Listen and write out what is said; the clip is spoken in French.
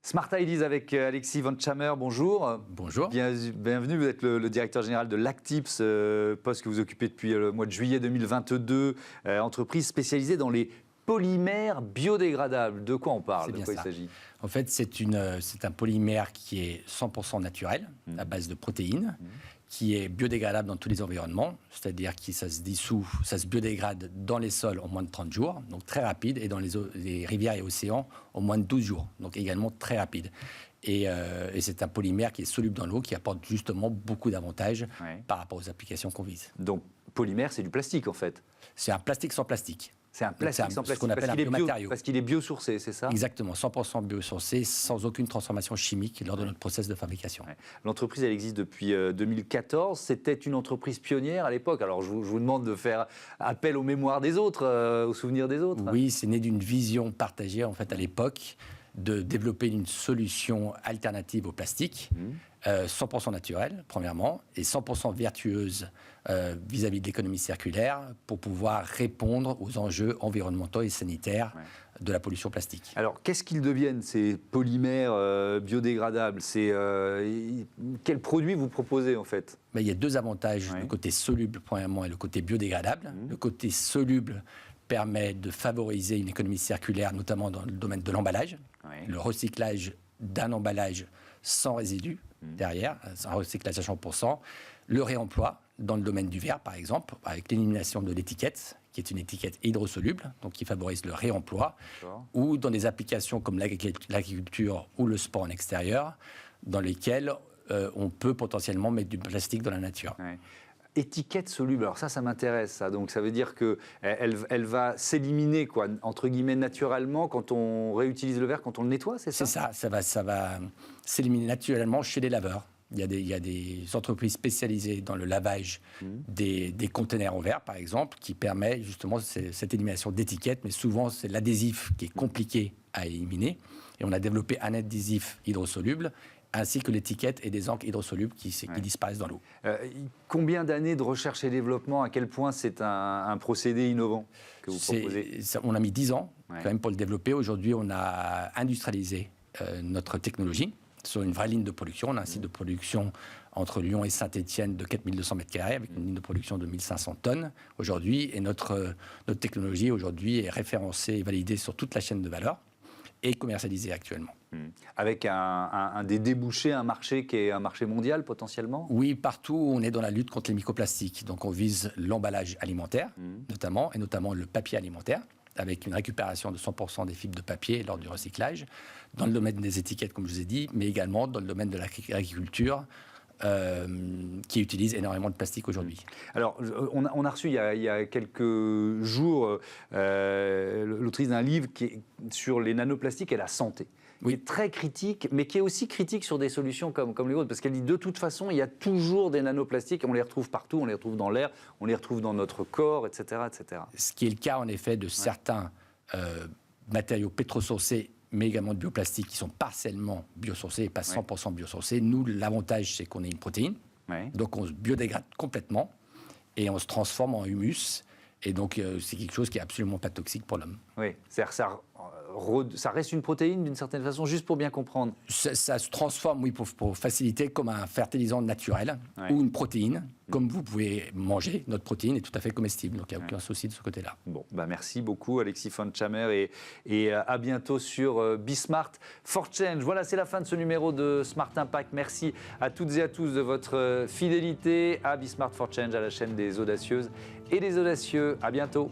Smart Ideas avec Alexis Van Chammer, bonjour. Bonjour. Bienvenue, vous êtes le directeur général de Lactips, poste que vous occupez depuis le mois de juillet 2022, entreprise spécialisée dans les polymères biodégradables. De quoi on parle? De quoi il s'agit? En fait, c'est un polymère qui est 100% naturel, à base de protéines, qui est biodégradable dans tous les environnements, c'est-à-dire que ça se dissout, ça se biodégrade dans les sols en moins de 30 jours, donc très rapide, et dans les rivières et océans en moins de 12 jours, donc également très rapide. Et c'est un polymère qui est soluble dans l'eau, qui apporte justement beaucoup d'avantages par rapport aux applications qu'on vise. Donc, polymère, c'est du plastique en fait? C'est un plastique sans plastique. C'est un plastique sans plastique, ce qu'on appelle un biomatériau. Parce qu'il est biosourcé, c'est ça? Exactement, 100% biosourcé, sans aucune transformation chimique lors de notre process de fabrication. L'entreprise, elle existe depuis 2014. C'était une entreprise pionnière à l'époque. Alors, je vous demande de faire appel aux mémoires des autres, aux souvenirs des autres. Oui, c'est né d'une vision partagée, en fait, à l'époque, de développer une solution alternative au plastique, 100% naturelle, premièrement, et 100% vertueuse vis-à-vis de l'économie circulaire pour pouvoir répondre aux enjeux environnementaux et sanitaires de la pollution plastique. Alors, qu'est-ce qu'ils deviennent, ces polymères biodégradables? Quels produits vous proposez, en fait? Il y a deux avantages, le côté soluble, premièrement, et le côté biodégradable. Le côté soluble permet de favoriser une économie circulaire, notamment dans le domaine de l'emballage, le recyclage d'un emballage sans résidus derrière, un recyclage à 100%, le réemploi dans le domaine du verre, par exemple, avec l'élimination de l'étiquette, qui est une étiquette hydrosoluble, donc qui favorise le réemploi, ou dans des applications comme l'agriculture ou le sport en extérieur, dans lesquelles on peut potentiellement mettre du plastique dans la nature. Étiquette soluble, alors ça m'intéresse, ça. Donc ça veut dire qu'elle va s'éliminer, quoi, entre guillemets, naturellement quand on réutilise le verre, quand on le nettoie, c'est ça? C'est ça, ça va s'éliminer naturellement chez les laveurs. Il y a des entreprises spécialisées dans le lavage des conteneurs en verre, par exemple, qui permet justement cette élimination d'étiquettes, mais souvent c'est l'adhésif qui est compliqué à éliminer. Et on a développé un adhésif hydrosoluble, ainsi que l'étiquette et des encres hydrosolubles qui disparaissent dans l'eau. Combien d'années de recherche et développement? À quel point c'est un procédé innovant que vous proposez? On a mis 10 ans quand même pour le développer. Aujourd'hui, on a industrialisé notre technologie sur une vraie ligne de production. On a un site de production entre Lyon et Saint-Étienne de 4200 m², avec une ligne de production de 1500 tonnes aujourd'hui. Et notre technologie aujourd'hui est référencée et validée sur toute la chaîne de valeur et commercialisée actuellement. Avec des débouchés, un marché qui est un marché mondial potentiellement? Oui, partout on est dans la lutte contre les microplastiques. Donc on vise l'emballage alimentaire notamment, et notamment le papier alimentaire, avec une récupération de 100% des fibres de papier lors du recyclage, dans le domaine des étiquettes, comme je vous ai dit, mais également dans le domaine de l'agriculture, qui utilise énormément de plastique aujourd'hui. Alors, on a reçu il y a quelques jours l'autrice d'un livre qui est sur les nanoplastiques et la santé. Qui est très critique, mais qui est aussi critique sur des solutions comme les autres, parce qu'elle dit de toute façon, il y a toujours des nanoplastiques, et on les retrouve partout, on les retrouve dans l'air, on les retrouve dans notre corps, etc., etc. Ce qui est le cas, en effet, de certains matériaux pétrosourcés, mais également de bioplastiques qui sont partiellement biosourcés et pas 100% biosourcés. Nous, l'avantage, c'est qu'on est une protéine, donc on se biodégrade complètement, et on se transforme en humus, et donc c'est quelque chose qui est absolument pas toxique pour l'homme. Oui, c'est-à-dire ça reste une protéine d'une certaine façon, juste pour bien comprendre. Ça se transforme, oui, pour faciliter, comme un fertilisant naturel ou une protéine, comme vous pouvez manger. Notre protéine est tout à fait comestible, donc il n'y a aucun souci de ce côté-là. Bon, merci beaucoup Alexis Van Chammer et à bientôt sur BeSmart for Change. Voilà, c'est la fin de ce numéro de Smart Impact. Merci à toutes et à tous de votre fidélité à BeSmart for Change, à la chaîne des audacieuses et des audacieux. À bientôt.